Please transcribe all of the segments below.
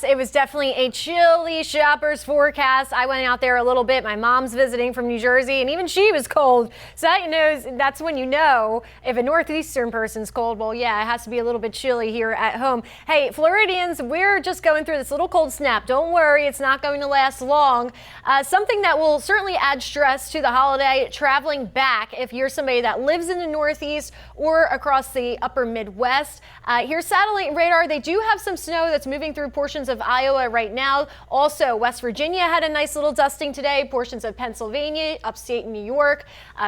it was definitely a chilly shopper's forecast. I went out there a little bit. My mom's visiting from New Jersey, and even she was cold. So that's when you know if a northeastern person's cold. Well, yeah, it has to be a little bit chilly here at home. Hey, Floridians, we're just going through this little cold snap. Don't worry, it's not going to last long. Something that will certainly add stress to the holiday, traveling back if you're somebody that lives in the Northeast or across the upper Midwest. Here's satellite radar. They do have some snow that's moving through portions of Iowa right now. Also, West Virginia had a nice little dusting today. Portions of Pennsylvania, upstate New York,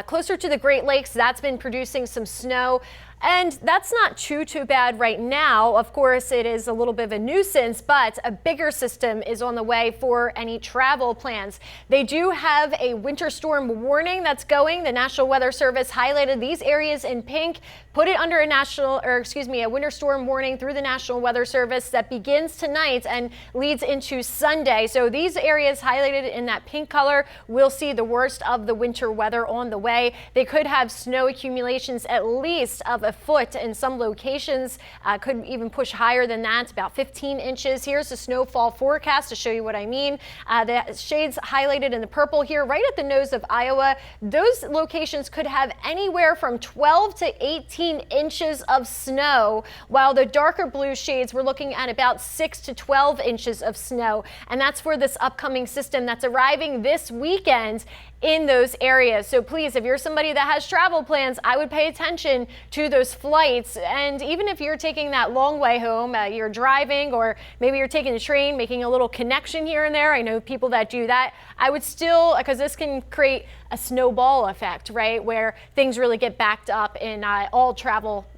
closer to the Great Lakes, that's been producing some snow. And that's not too bad right now. Of course, it is a little bit of a nuisance, but a bigger system is on the way for any travel plans. They do have a winter storm warning that's going. The National Weather Service highlighted these areas in pink, put it under a winter storm warning through the National Weather Service that begins tonight and leads into Sunday. So these areas highlighted in that pink color will see the worst of the winter weather on the way. They could have snow accumulations at least of a foot in some locations, could even push higher than that, about 15 inches. Here's the snowfall forecast to show you what I mean. The shades highlighted in the purple here, right at the nose of Iowa. Those locations could have anywhere from 12 to 18 inches of snow, while the darker blue shades we're looking at about 6 to 12 inches of snow. And that's for this upcoming system that's arriving this weekend in those areas. So please, if you're somebody that has travel plans, I would pay attention to those flights. And even if you're taking that long way home, you're driving, or maybe you're taking the train, making a little connection here and there. I know people that do that. I would still, because this can create a snowball effect, right, where things really get backed up in all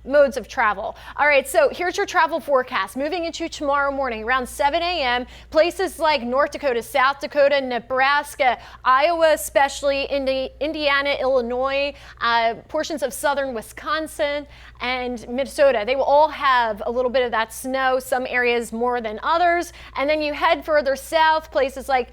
modes of travel. All right, so here's your travel forecast. Moving into tomorrow morning around 7 a.m., places like North Dakota, South Dakota, Nebraska, Iowa, especially Indiana, Illinois, portions of southern Wisconsin and Minnesota. They will all have a little bit of that snow, some areas more than others. And then you head further south, places like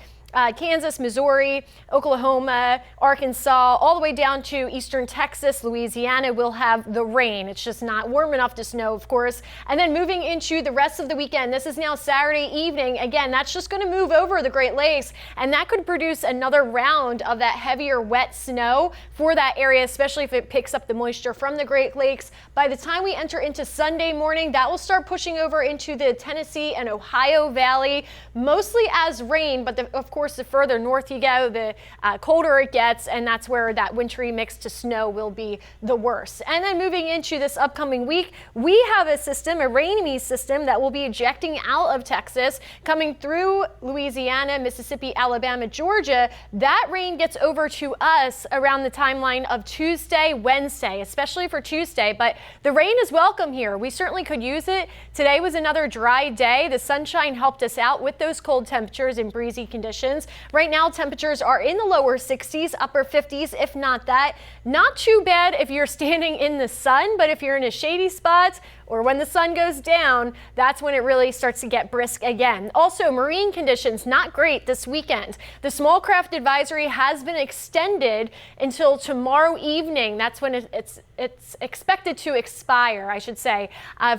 Kansas, Missouri, Oklahoma, Arkansas, all the way down to eastern Texas, Louisiana will have the rain. It's just not warm enough to snow, of course. And then moving into the rest of the weekend, this is now Saturday evening. Again, that's just going to move over the Great Lakes, and that could produce another round of that heavier wet snow for that area, especially if it picks up the moisture from the Great Lakes. By the time we enter into Sunday morning, that will start pushing over into the Tennessee and Ohio Valley, mostly as rain, but of course, the further north you go, the colder it gets, and that's where that wintry mix to snow will be the worst. And then moving into this upcoming week, we have a system, a rainy system, that will be ejecting out of Texas, coming through Louisiana, Mississippi, Alabama, Georgia. That rain gets over to us around the timeline of Tuesday, Wednesday, especially for Tuesday, but the rain is welcome here. We certainly could use it. Today was another dry day. The sunshine helped us out with those cold temperatures and breezy conditions. Right now, temperatures are in the lower 60s, upper 50s, if not that. Not too bad if you're standing in the sun, but if you're in a shady spot or when the sun goes down, that's when it really starts to get brisk again. Also, marine conditions not great this weekend. The small craft advisory has been extended until tomorrow evening. That's when it's expected to expire, I should say.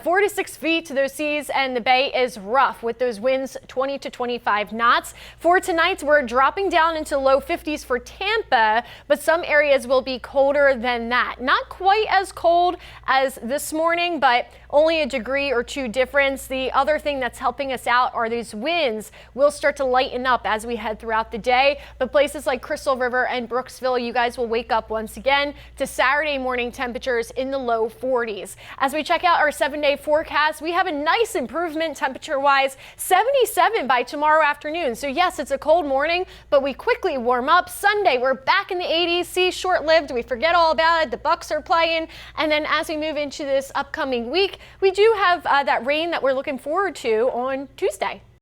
4 to 6 feet to those seas, and the bay is rough with those winds 20 to 25 knots. For tonight, we're dropping down into low 50s for Tampa, but some areas will be colder than that. Not quite as cold as this morning, but only a degree or two difference. The other thing that's helping us out are these winds will start to lighten up as we head throughout the day. But places like Crystal River and Brooksville, you guys will wake up once again to Saturday morning temperatures in the low 40s. As we check out our 7-day forecast, we have a nice improvement temperature-wise, 77 by tomorrow afternoon. So yes, it's a cold morning, but we quickly warm up. Sunday, we're back in the 80s. See, short-lived. We forget all about it. The Bucks are playing. And then as we move into this upcoming week, we do have that rain that we're looking forward to on Tuesday.